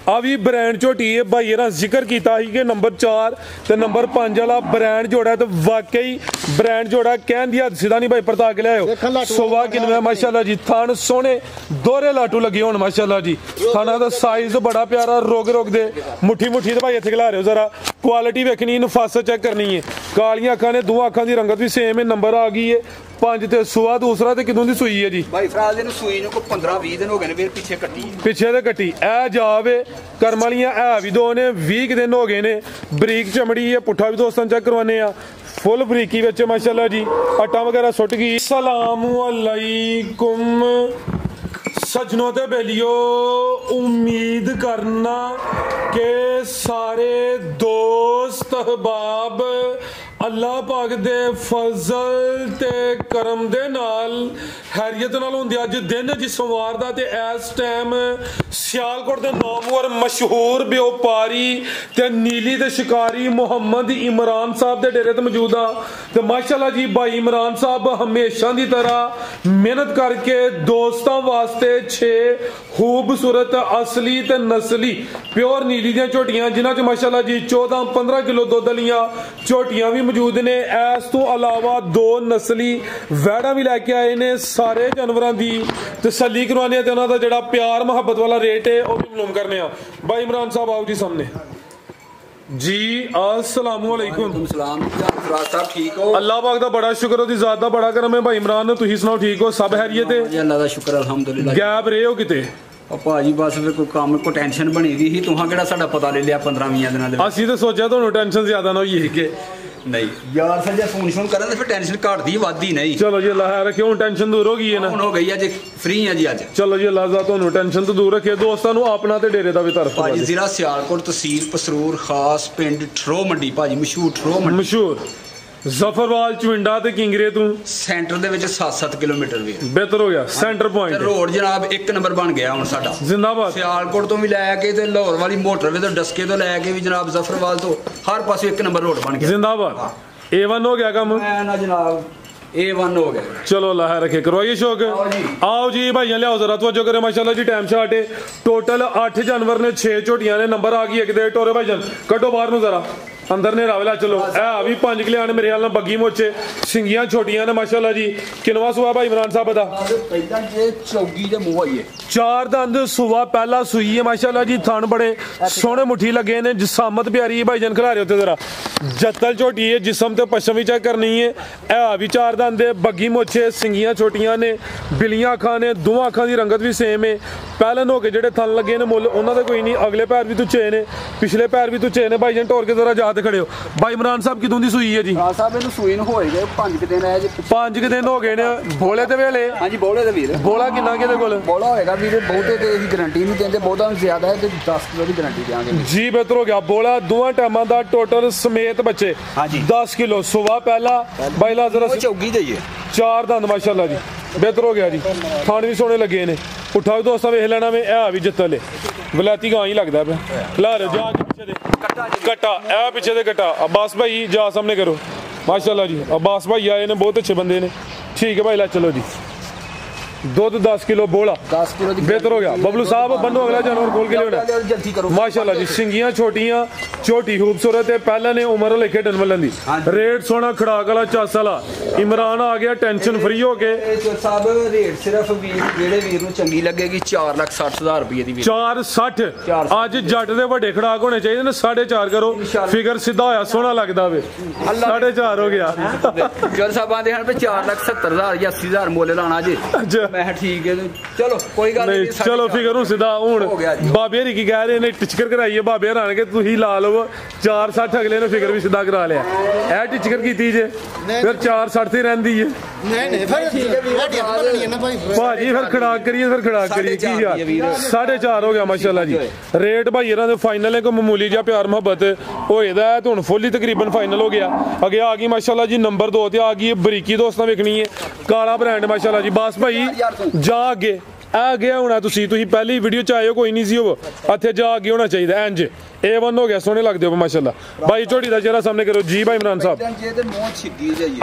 आ भी ब्रांड झोटी है भाई ने जिक्र किया कि नंबर 4 ते नंबर 5 वाला ब्रांड जोड़ा तो वाकई ब्रांड जोड़ा कहन दी हद सीधा नहीं भाई परता के लिया सोवा किनवे माशाल्लाह जी थान सोने दोहरे लाटू लगे होन माशाल्लाह जी थाना दा साइज बड़ा प्यारा रोग रोग दे मुट्ठी मुट्ठी ते भाई इत्थे खिला रहे हो जरा क्वालिटी वेखनी नफासत चेक करनी है कालियां अखां ने दो अखां दी रंगत भी सेम है नंबर आ गई है 5 ते सुआ दूसरा ते किदों दी सूई है जी भाई फराज ने सूई नु को 15-20 दिन हो गए ने फिर पीछे ते कट्टी ए जावे कर्म वालियां है भी दो ने 20 दिन हो गए ने बरीक चमड़ी है पुट्ठा भी दोस्तों चेक करवाने आ फुल बरीकी विच माशाल्लाह जी आटा वगैरह सुट गई अस्सलाम वालेकुम सजनों ते बेलियो उम्मीद करना के सारे दोस्त अहबाब अल्लाह पाक दे फजल ते करम दे नाल हैरियत नाल हुंदे अज दिन जिस सोमवार दा ते इस टाइम सियालकोट दे नामवर मशहूर व्यापारी ते नीली ते शिकारी मोहम्मद इमरान साहब दे डेरे ते मौजूद आ ते माशाल्लाह जी भाई इमरान साहब हमेशा दी तरह मेहनत करके दोस्तां वास्ते 6 खूबसूरत असली ते नस्ली प्योर नीली दी झोटियां जिन्हां च माशाल्लाह जी 14-15 किलो दुध वालियां झोटियां भी मौजूद ने इस तो अलावा 2 नस्ली वैड़ा भी लैके आए ने सारे जानवरों की तसल्ली करवाने ते उन्हां दा जिहड़ा प्यार मुहब्बत वाला रेट है वह भी मालूम करने भाई इमरान साहब आओ जी सामने जी अस्सलाम वालेकुम ठीक हो अल्लाह पाक दा बड़ा शुक्र ओदी जात दा बड़ा करम है भाई इमरान तुसीं सुनाओ ठीक हो सब हैरियत है जी अल्लाह दा शुक्र अल्हम्दुलिल्लाह गैप रहे हो किते भाजी बस कोई काम को टेंशन बनी दी ही तुहां केड़ा साडा पता ले लिया 15-20 दिनां दे असीं ते सोचा तुहानू टेंशन ज्यादा ना होई है कि नहीं यार सर फोन शोन करें तो फिर टेंशन घटती वादी नहीं चलो जी अल्लाह रखे हुन टेंशन दूर हो गई है ना हो गई अज फ्री है जी अज चलो जी अल्लाह तुहानू टेंशन तो दूर रखे दोस्तां नू अपना ते डेरे दा भी तरफ भाजी जिला सियालकोट तहसील पसरूर खास पिंड ठरो मंडी भाजी मशहूर ठरो मंडी मशहूर जफरवाल चविंडा ते किंगरे तू सेंटर दे विच 7-7 किलोमीटर भी बेहतर हो गया सेंटर पॉइंट रोड जनाब एक नंबर बन गया हुन साडा जिंदाबाद सियालकोट तो भी लैके ते लाहौर वाली मोटरवे तो डस्के तो लैके भी जनाब जफरवाल तो हर पासे एक नंबर रोड बन गया जिंदाबाद A1 हो गया काम ना जनाब A1 हो गया चलो अल्लाह रखे करवाइए शौक आओ जी भाइया लियाओ जरा तवज्जो करें माशाल्लाह जी टाइम शाट है टोटल 8 जानवर ने 6 झोटियां ने नंबर आ गई एक दे टोरे भाईजान कटो बाहर नु जरा अंदर ने रावला चलो ए अभी 5 किले आने मेरे हाल में बग्गी मोचे सिंगियां छोटियां ने माशाल्लाह जी किनवा सुआ भाई इमरान साहब बता पहला जे चौगी दे मुंह आई है 4 दंद सुआ पहला सुई है माशाल्लाह जी थान बड़े सोने मुट्ठी लगे ने जिसामत प्यारी है भाईजान खिला रहे होते जरा जत्तल झोटी है जिसम ते पश्चिम भी चेक करनी है ए अभी 4 दंद बग्गी मोचे सिंगियां छोटियां ने बिलियां अखां ने दोवां अखां दी रंगत भी सेम है पहले हो के जेडे थन लगे ने मुल उन्हां दा कोई नहीं अगले पैर भी तुच्चे ने पिछले पैर भी तुच्चे ने भाईजान टोर के जरा जात खड़े हो भाई इमरान साहब किदों दी सूई है जी हां साहब इनु सूई नु होए गए 5 दिन है जी 5 दिन हो गए ने बोले ते वेले हां जी बोले ते वीर बोला किन्ना किदे कोल बोला होएगा वीर बहुते ते इसी गारंटी नहीं देंदे बहुता ज्यादा है ते 10 किलो दी गारंटी देंगे जी बेहतर हो गया बोला दोवां टाइमां दा टोटल समेत बच्चे हां जी 10 किलो सुबह पहला भाई लाजरा चौगी दे 4 दंद माशाल्लाह जी बेहतर हो गया जी खान भी सोने लगे ने पुट्ठा भी दोस्तां वेख लेना में ए भी जत्तल वलैती गां ही लगदा पे ला रे जा पीछे दे कट्टा ए पीछे दे कट्टा अब्बास भाई जा सामने करो माशाल्लाह जी अब्बास भाई आए ने बहुत अच्छे बंदे ने ठीक है भाई ला चलो जी दूध 10 किलो बोला 10 किलो बेहतर हो गया बबलू साहब बनो अगला जानवर खोल के लिया जल्दी करो माशाल्लाह जी सिंगियां छोटियां छोटी खूबसूरत है पहले ने उम्र लेके डन मलन दी रेट सोना खड़ाक वाला 40 वाला इमरान आ गया टेंशन फ्री हो के साहब रेट सिर्फ जेड़े वीर नु चंगी लगेगी 4,60,000 रुपए दी 460 आज जट दे बड़े खड़ाक होने चाहिए ने 4.5 करो फिगर सीधा होया सोना लगदा वे 4.5 हो गया जल साहब आंदे हन पे 4,70,000 या 80,000 मोल लाना जी मैं ठीक है चलो कोई गल नहीं चलो फिकर हूं सीधा हुन बाबे री की कह रहे ने टिचकर कराइए बाबे रान के तुही ला लो 460 अगले ने फिकर भी सीधा करा लिया ए टिचकर कीती जे फिर 460 ही रहंदी है नहीं फिर ठीक है वीर बननी है ना भाई भाजी फिर खड़ाक करिए की यार 4.5 हो गया माशाल्लाह जी रेट भाई इन्हां दे फाइनल है को मामूली जिहा प्यार मोहब्बत होएदा है ते हुन फुल ही तकरीबन फाइनल हो गया अगे आ गई माशाल्लाह जी नंबर 2 ते आ गई बरीकी दोस्तां वेखनी है काला ब्रांड माशाल्लाह जी बास भाई जा अगे आ गया होना तुसी पहली वीडियो च आए कोई नहीं सी हो इत्थे जा अगे होना चाहिए इंज A1 हो गया सोने लगते हो माशाल्लाह भाई झोटी दा चेहरा सामने करो जी भाई इमरान साहब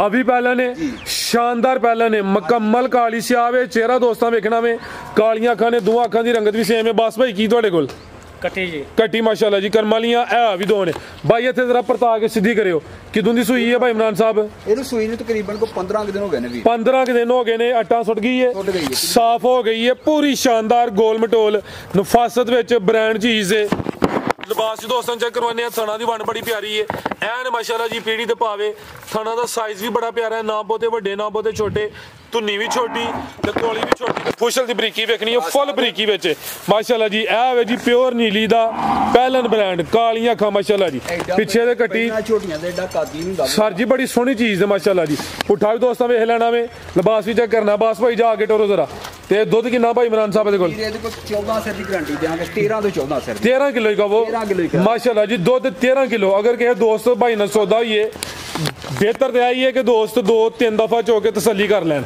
अभी पहले ने शानदार पहले ने मुकम्मल काली स्याह चेहरा दोस्तां वेखना में कालियां अखां ने दो अखां दी रंगत भी सेम है बस भाई की तुहाडे कोल ਕੱਟੀ ਮਾਸ਼ਾਅੱਲਾ ਜੀ ਕਰਮ ਵਾਲੀਆਂ ਇਹ ਵੀ ਦੋ ਨੇ ਬਾਈ ਇੱਥੇ ਜ਼ਰਾ ਪਰਤਾ ਕੇ ਸਿੱਧੀ ਕਰਿਓ ਕਿਦੋਂ ਦੀ ਸੂਈ ਹੈ ਭਾਈ ਇਮਰਾਨ ਸਾਹਿਬ ਇਹਨੂੰ ਸੂਈ ਨੂੰ ਤਕਰੀਬਨ ਕੋ 15 ਦਿਨ ਹੋ ਗਏ ਨੇ ਵੀ 15 ਦਿਨ ਹੋ ਗਏ ਨੇ ਆਟਾ ਸੁੱਟ ਗਈ ਹੈ ਸਾਫ਼ ਹੋ ਗਈ ਹੈ ਪੂਰੀ ਸ਼ਾਨਦਾਰ ਗੋਲ ਮਟੋਲ ਨਫਾਸਤ ਵਿੱਚ ਬ੍ਰਾਂਡ ਚੀਜ਼ ਹੈ ਲਿਬਾਸ ਦੋਸਤਾਂ ਚੈੱਕ ਕਰਵਾਉਂਦੇ ਆ ਥਣਾ ਦੀ ਵੰਡ ਬੜੀ ਪਿਆਰੀ ਹੈ ਐਨ ਮਾਸ਼ਾਅੱਲਾ ਜੀ ਪੀੜੀ ਤੇ ਪਾਵੇ ਥਣਾ ਦਾ ਸਾਈਜ਼ ਵੀ ਬੜਾ ਪਿਆਰਾ ਹੈ ਨਾ ਬਹੁਤੇ ਵੱਡੇ ਨਾ ਬਹੁਤੇ ਛੋਟੇ ਧੁੰਨੀ ਵੀ ਛੋਟੀ ਤੇ ਕੋਲੀ ਵੀ ਛੋਟੀ ਤੇ ਫੁਸ਼ਲ ਦੀ ਬਰੀਕੀ ਵੇਖਣੀ ਹੈ ਫੁੱਲ ਬਰੀਕੀ ਵਿੱਚ ਮਾਸ਼ਾਅੱਲਾ ਜੀ ਇਹ ਵੇ ਜੀ ਪਿਓਰ ਨੀਲੀ ਦਾ ਪਹਿਲਨ ਬ੍ਰਾਂਡ ਕਾਲੀਆਂ ਅੱਖਾਂ ਮਾਸ਼ਾਅੱਲਾ ਜੀ ਪਿੱਛੇ ਦੇ ਕੱਟੀ ਛੋਟੀਆਂ ਦੇ ਏਡਾ ਕਾਦੀ ਨਹੀਂ ਹੁੰਦਾ ਸਰ ਜੀ ਬੜੀ ਸੋਹਣੀ ਚੀਜ਼ ਹੈ ਮਾਸ਼ਾਅੱਲਾ ਜੀ ਪੁੱਠਾ ਵੀ ਦੋਸਤਾਂ ਵੇਖ ਲੈਣਾ ਵੇ ਲਿਬਾਸ ਵੀ ਚੈੱਕ ਕਰਨਾ ਬਾਸ ਭਾਈ ਜਾ ਕੇ ਟੋਰੋ ਜ਼ਰਾ ਤੇ ਦੁੱਧ ਕਿੰਨਾ ਭਾਈ ਇਮਰਾਨ ਸਾਹਿਬ ਦੇ ਕੋਲ ਇਹਦੇ ਕੋਲ 14 ਸਿਰ ਦੀ ਗਾਰੰਟੀ ਦੇਵਾਂਗੇ 13 ਤੋਂ 14 ਸਿਰ 13 ਕਿਲੋ ਹੀ ਕਹੋ ਮਾਸ਼ਾਅੱਲਾ ਜੀ ਦੁੱਧ 13 ਕਿਲੋ ਅਗਰ ਕਿਸੇ ਦੋਸਤ ਭਾਈ ਨਾਲ ਸੌਦਾ ਹੋਈਏ ਬਿਹਤਰ ਤੇ ਆਈ ਹੈ ਕਿ ਦੋਸਤ 2-3 ਦਫਾ ਚੋ ਕੇ ਤਸੱਲੀ ਕਰ ਲੈਣ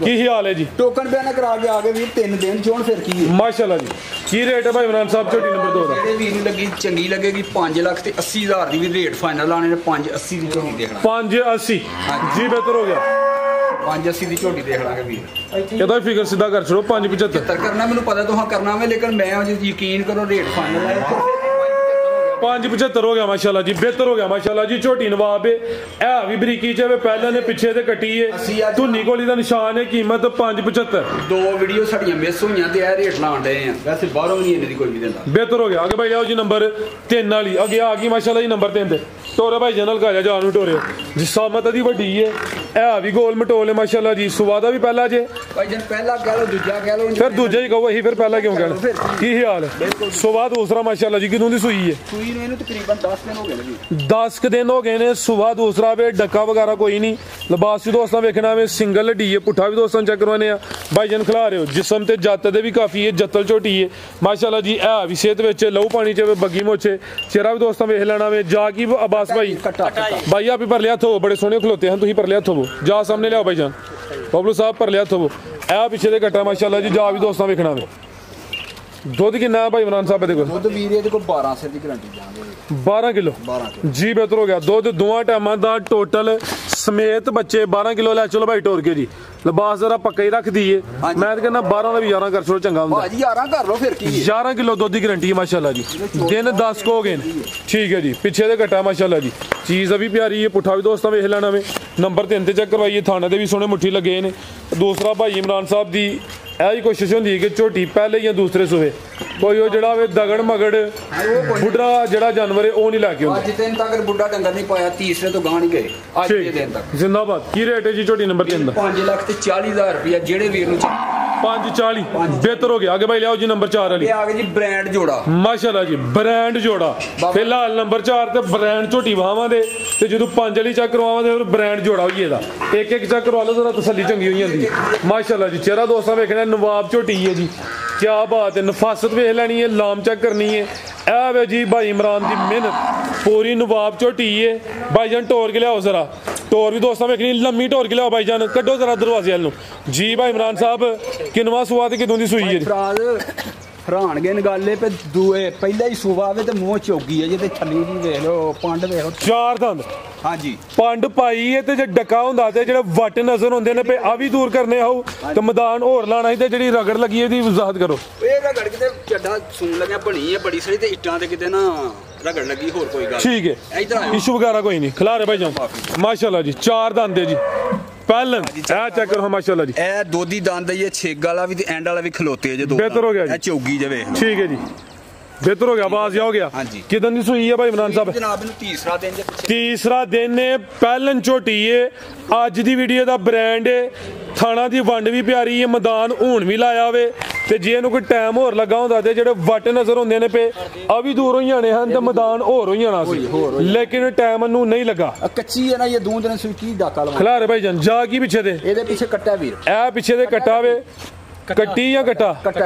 ਕੀ ਹਾਲ ਹੈ ਜੀ ਟੋਕਨ ਬਿਆਨ ਕਰਾ ਕੇ ਆ ਗਏ ਵੀ 3 ਦਿਨ ਚੋਣ ਫਿਰ ਕੀ ਹੈ ਮਾਸ਼ਾਅੱਲਾ ਜੀ ਕੀ ਰੇਟ ਹੈ ਭਾਈ ਇਮਰਾਨ ਸਾਹਿਬ ਝੋਟੀ ਨੰਬਰ 2 ਦਾ ਜਿਹੜੇ ਵੀਰ ਨੂੰ ਲੱਗੀ ਚੰਗੀ ਲੱਗੇਗੀ 5 ਲੱਖ ਤੇ 80,000 ਦੀ ਵੀ ਰੇਟ ਫਾਈਨਲ ਆਣੇ ਨੇ 580 ਦੀ ਝੋਟੀ ਦੇਖਣਾ 580 ਜੀ ਬਿਹਤਰ ਹੋ ਗਿਆ 580 ਦੀ ਝੋਟੀ ਦੇਖ ਲਾਂਗੇ ਵੀਰ ਇਹਦਾ ਫਿਗਰ ਸਿੱਧਾ ਕਰ ਛੜੋ 575 ਕਰਨਾ ਮੈਨੂੰ ਪਤਾ ਤੁਹਾਂ ਕਰਨਾ ਵੇ ਲੇਕਿਨ ਮੈਂ ਯਕੀਨ ਕਰੋ ਰੇਟ ਫਾਈਨਲ ਹੈ 575 ਹੋ ਗਿਆ ਮਾਸ਼ਾਅੱਲਾ ਜੀ ਬਿਹਤਰ ਹੋ ਗਿਆ ਮਾਸ਼ਾਅੱਲਾ ਜੀ ਝੋਟੀ ਨਵਾਬ ਇਹ ਵੀ ਬਰੀਕੀ ਚ ਪਹਿਲਾਂ ਨੇ ਪਿੱਛੇ ਤੇ ਕੱਟੀ ਹੈ ਧੁੰਨੀ ਕੋਲੀ ਦਾ ਨਿਸ਼ਾਨ ਹੈ ਕੀਮਤ 575 ਦੋ ਵੀਡੀਓ ਸਾਡੀਆਂ ਮਿਸ ਹੋਈਆਂ ਤੇ ਇਹ ਰੇਟ ਲਾਣ ਡਏ ਆ ਵੈਸੇ ਬਾਹਰੋਂ ਨਹੀਂ ਇਹਦੀ ਕੋਈ ਵੀ ਦਿੰਦਾ ਬਿਹਤਰ ਹੋ ਗਿਆ ਅੱਗੇ ਭਾਈ ਆਓ ਜੀ ਨੰਬਰ 3 ਵਾਲੀ ਅੱਗੇ ਆ ਗਈ ਮਾਸ਼ਾਅੱਲਾ ਜੀ ਨੰਬਰ 3 ਤੇ ਟੋਰੇ ਭਾਈ ਜਨਰਲ ਕਾ ਜਾ ਨੂੰ ਟੋਰਿਓ ਜਿਸ ਸਾਮਤ ਦੀ ਵੱਡੀ ਹੈ ਇਹ ਵੀ ਗੋਲ ਮਟੋਲ ਹੈ ਮਾਸ਼ਾਅੱਲਾ ਜੀ ਸੁਵਾਦਾ ਵੀ ਪਹਿਲਾ ਜੇ ਭਾਈ ਜਨ ਪਹਿਲਾ ਕਹਿ ਲੋ ਦੂਜਾ ਕਹਿ ਲੋ ਫਿਰ ਦੂਜਾ ਹੀ ਕਹੋ ਇਹੀ ਫਿਰ ਪਹਿਲਾ ਕਿਉਂ ਕਹਿਣਾ ਕੀ ਹਾਲ ਹੈ ਸੁਵਾ ਦੂਸਰਾ ਮਾਸ਼ਾਅੱਲਾ ਜੀ ਕਿਦੋਂ ਦੀ ਸੂਈ ਹੈ ਸੂਈ ਨੂੰ ਇਹਨੂੰ ਤਕਰੀਬਨ 10 ਦਿਨ ਹੋ ਗਏ ਨੇ 10 ਦਿਨ ਹੋ ਗਏ ਨੇ ਸੁਵਾ ਦੂਸਰਾ ਵੇ ਡੱਕਾ ਵਗੈਰਾ ਕੋਈ ਨਹੀਂ ਲਿਬਾਸ ਵੀ ਦੋਸਤਾਂ ਵੇਖਣਾ ਵੇ ਸਿੰਗਲ ਢੀ ਹੈ ਪੁੱਠਾ ਵੀ ਦੋਸਤਾਂ ਚੈੱਕ ਕਰਵਾਨੇ ਆ ਭਾਈ ਜਨ ਖਿਲਾ ਰਹੇ ਹੋ ਜਿਸਮ ਤੇ ਜੱਤ ਦੇ ਵੀ ਕਾਫੀ ਹੈ ਜੱਤਲ ਝੋਟੀ ਹੈ ਮਾਸ਼ਾਅੱਲਾ ਜੀ ਇਹ ਵੀ ਸਿਹਤ ਵਿੱਚ ਲਹੂ ਪਾਣੀ ਚ ਬੱਗੀ ਮੋਛੇ ਚਿਹਰਾ ਵੀ ਦੋਸਤਾਂ ਵੇਖ ਲੈਣਾ ਵੇ ਜਾ ਕੀ ਅਬਾਸ ਭਾਈ ਭਾਈ ਆਪ ਹੀ ਪਰ ਲਿਆ ਥੋ ਬੜੇ ਸੋਹਣੇ ਖਲੋਤੇ ਹਨ ਤੁਸੀਂ ਪਰ ਲਿਆ ਥੋ ਜਾ ਸਾਹਮਣੇ ਲਿਆਓ ਭਾਈ ਜਾਨ ਬਬਲੂ ਸਾਹਿਬ ਪਰ ਲਿਆ ਥੋ ਇਹ ਪਿੱਛੇ ਦੇ ਕੱਟਾ ਮਾਸ਼ਾਅੱਲਾ ਜੀ ਜਾ ਵੀ ਦੋਸਤਾਂ ਵੇਖਣਾ ਵੇ ਦੁੱਧ ਕਿੰਨਾ ਹੈ ਭਾਈ ਇਮਰਾਨ ਸਾਹਿਬ ਦੇ ਕੋਲ ਦੁੱਧ ਵੀਰ ਇਹਦੇ ਕੋਲ 12 ਸਿਰ ਦੀ ਗਾਰੰਟੀ ਜਾਣਦੇ 12 ਕਿਲੋ ਜੀ ਬਿਹਤਰ ਹੋ ਗਿਆ ਦੁੱਧ ਦੋਵਾਂ ਟਾਈਮਾਂ ਦਾ ਟੋਟਲ ਸਮੇਤ ਬੱਚੇ 12 ਕਿਲੋ ਲੈ ਚਲੋ ਭਾਈ ਟੋਰ ਕੇ ਜੀ ਲਿਬਾਸ ਜ਼ਰਾ ਪੱਕਾ ਹੀ ਰੱਖ ਦਈਏ ਮੈਂ ਤਾਂ ਕਹਿੰਦਾ 12 ਦਾ ਵੀ 11 ਕਰ ਛੋੜ ਚੰਗਾ ਹੁੰਦਾ ਭਾਜੀ 11 ਕਰ ਲਓ ਫਿਰ ਕੀ 11 ਕਿਲੋ ਦੁੱਧ ਦੀ ਗਾਰੰਟੀ ਹੈ ਮਾਸ਼ਾਅੱਲਾ ਜੀ ਦਿਨ 10 ਕੋ ਹੋ ਗਏ ਨੇ ਠੀਕ ਹੈ ਜੀ ਪਿੱਛੇ ਦੇ ਘਟਾ ਮਾਸ਼ਾਅੱਲਾ ਜੀ ਚੀਜ਼ ਵੀ ਪਿਆਰੀ ਹੈ ਪੁੱਠਾ ਵੀ ਦੋਸਤਾਂ ਵੇਖ ਲੈਣਾ ਵੇ ਨੰਬਰ 3 ਤੇ ਚੈੱਕ ਕਰਵਾਈਏ ਥਾਣੇ ਦੇ ਵੀ ਸੋਹਣੇ ਮੁੱਠੀ ਲੱਗੇ ਨੇ ਦੂਸਰਾ ਭਾਈ ਇਮਰਾਨ ਸਾਹਿਬ ਦੀ ਇਹ ਹੀ ਕੋਸ਼ਿਸ਼ ਹੁੰਦੀ ਹੈ ਕਿ ਝੋਟੀ ਪਹਿਲੇ ਜਾਂ ਦੂਸਰੇ ਸੂਏ ਕੋਈ ਉਹ ਜਿਹੜਾ ਵੇ ਦਗੜ ਮਗੜ ਬੁੱਢਾ ਜਿਹੜਾ ਜਾਨਵਰ ਹੈ ਉਹ ਨਹੀਂ ਲੈ ਕੇ ਆਉਂਦਾ ਅੱਜ ਦਿਨ ਤੱਕ ਬੁੱਢਾ ਡੰਗਰ ਨਹੀਂ ਪਾਇਆ ਤੀਸਰੇ ਤੋਂ ਗਾਂ ਨਹੀਂ ਗਏ ਅੱਜ ਦੇ ਦਿਨ ਤੱਕ ਜ਼ਿੰਦਾਬਾਦ ਕੀ ਰੇਟ ਹੈ ਜੀ ਝੋਟੀ ਨੰਬਰ 3 ਦਾ 5 ਲੱਖ ਤੇ 40,000 ਰੁਪਇਆ ਜਿਹੜੇ ਵੀਰ ਨੂੰ 540 ਬਿਹਤਰ ਹੋ ਗਿਆ ਅੱਗੇ ਭਾਈ ਲਿਆਓ ਜੀ ਨੰਬਰ 4 ਵਾਲੀ ਇਹ ਆ ਗਏ ਜੀ ਬ੍ਰਾਂਡ ਜੋੜਾ ਮਾਸ਼ਾਅੱਲਾ ਜੀ ਬ੍ਰਾਂਡ ਜੋੜਾ ਫਿਲਹਾਲ ਨੰਬਰ 4 ਤੇ ਬ੍ਰਾਂਡ ਝੋਟੀ ਵਾਵਾਂ ਦੇ ਤੇ ਜਦੋਂ 5 ਵਾਲੀ ਚੈੱਕ ਕਰਵਾਵਾਂ ਤੇ ਫਿਰ ਬ੍ਰਾਂਡ ਜੋੜਾ ਹੋਈ ਇਹਦਾ ਇੱਕ ਇੱਕ ਚੈੱਕ ਕਰਵਾ ਲਓ ਜ਼ਰਾ ਤਸੱਲੀ ਚੰਗੀ ਹੋਈ ਜਾਂਦੀ ਮਾਸ਼ਾਅੱਲਾ ਜੀ ਚਿਹਰਾ ਦੋਸਤਾਂ ਵੇਖਣਾ ਨਵਾਬ ਝੋਟੀ ਹੈ ਜੀ क्या बात है नफासत वेख लैनी है लाम चेक करनी है ए वे जी भाई इमरान की मेहनत पूरी नवाब झोटी है भाईजान टोर के लियाओ जरा टोर भी दोस्तों वेखनी लम्मी टोर के लियाओ भाईजान कड्डो जरा दरवाजे वाल जी भाई इमरान साहब किनवा सुआ ते किदों दी सूई है ਹੈਰਾਨਗੇ ਨਗਾਲੇ पे ਦੂਏ ਪਹਿਲਾ ਹੀ ਸੂਬਾ ਆਵੇ ਤੇ ਮੂੰਹ ਚੋਗੀ ਹੈ ਜੇ ਤੇ ਥੱਲੀ ਜੀ ਵੇਖ ਲਓ ਪੰਡ ਵੇਖ ਲਓ ਚਾਰ ਦੰਦ ਹਾਂਜੀ ਪੰਡ ਪਾਈ ਹੈ ਤੇ ਜੇ ਡੱਕਾ ਹੁੰਦਾ ਤੇ ਜਿਹੜੇ ਵੱਟ ਨਜ਼ਰ ਹੁੰਦੇ ਨੇ ਪੇ ਆ ਵੀ ਦੂਰ ਕਰਨੇ ਆਉ ਤੇ ਮੈਦਾਨ ਹੋਰ ਲਾਣਾ ਸੀ ਤੇ ਜਿਹੜੀ ਰਗੜ ਲੱਗੀ ਇਹਦੀ ਵਜ਼ਾਹਤ ਕਰੋ ਇਹ ਰਗੜ ਕਿਤੇ ਚੱਡਾ ਸੂਣ ਲੱਗਿਆ ਬਣੀ ਹੈ ਬੜੀ ਸੜੀ ਤੇ ਇੱਟਾਂ ਤੇ ਕਿਤੇ ਨਾ ਰਗੜ ਲੱਗੀ ਹੋਰ ਕੋਈ ਗੱਲ ਠੀਕ ਹੈ ਇਸ਼ੂ ਵਗੈਰਾ ਕੋਈ ਨਹੀਂ ਖਿਲਾ ਰਹੇ ਭਾਈ ਜਾਨ ਮਾਸ਼ਾਅੱਲਾ ਜੀ ਚਾਰ ਦੰਦ ਹੈ ਜੀ ਪਹਿਲਨ ਇਹ ਚੈੱਕ ਕਰੋ ਮਾਸ਼ਾਅੱਲਾ ਜੀ ਇਹ ਦੋਦੀ ਦੰਦ ਇਹ ਛੇਗ ਵਾਲਾ ਵੀ ਤੇ ਐਂਡ ਵਾਲਾ ਵੀ ਖਲੋਤੇ ਜੇ ਦੋ ਬਿਹਤਰ ਹੋ ਗਿਆ ਜੀ ਇਹ ਚੌਗੀ ਜੇ ਵੇਖ ਲਓ ਠੀਕ ਹੈ ਜੀ ਬਿਹਤਰ ਹੋ ਗਿਆ ਆਵਾਜ਼ ਆ ਹੋ ਗਿਆ ਕਿਦਾਂ ਦੀ ਸੂਈ ਹੈ ਭਾਈ ਇਮਰਾਨ ਸਾਹਿਬ ਜਨਾਬ ਨੂੰ ਤੀਸਰਾ ਦਿਨ ਨੇ ਪਹਿਲਨ ਝੋਟੀ ਹੈ ਅੱਜ ਦੀ ਵੀਡੀਓ ਦਾ ਬ੍ਰਾਂਡ ਹੈ ਥਾਣਾ ਦੀ ਵੰਡ ਵੀ ਪਿਆਰੀ ਹੈ ਮੈਦਾਨ ਹੁਣ ਵੀ ਲਾਇਆ ਹੋਵੇ ਤੇ ਜੇ ਇਹਨੂੰ ਕੋਈ ਟਾਈਮ ਹੋਰ ਲੱਗਾ ਹੁੰਦਾ ਤੇ ਜਿਹੜੇ ਵੱਟ ਨਜ਼ਰ ਹੁੰਦੇ ਨੇ ਪੇ ਆ ਵੀ ਦੂਰ ਹੋ ਜਾਣੇ ਹਨ ਤੇ ਮੈਦਾਨ ਹੋਰ ਹੋ ਜਾਣਾ ਸੀ ਲੇਕਿਨ ਟਾਈਮ ਨੂੰ ਨਹੀਂ ਲੱਗਾ ਕੱਚੀ ਹੈ ਨਾ ਇਹ ਦੋ ਦਿਨ ਸੂਈ ਕੀ ਡਾਕਾ ਲਵਾ ਖਿਲਾਰੇ ਭਾਈ ਜਾਨ ਜਾ ਕੀ ਪਿੱਛੇ ਦੇ ਇਹਦੇ ਪਿੱਛੇ ਕੱਟਾ ਵੀਰ ਇਹ ਪਿੱਛੇ ਦੇ ਕੱਟਾ ਵੇ ਕੱਟੀ ਜਾਂ ਕੱਟਾ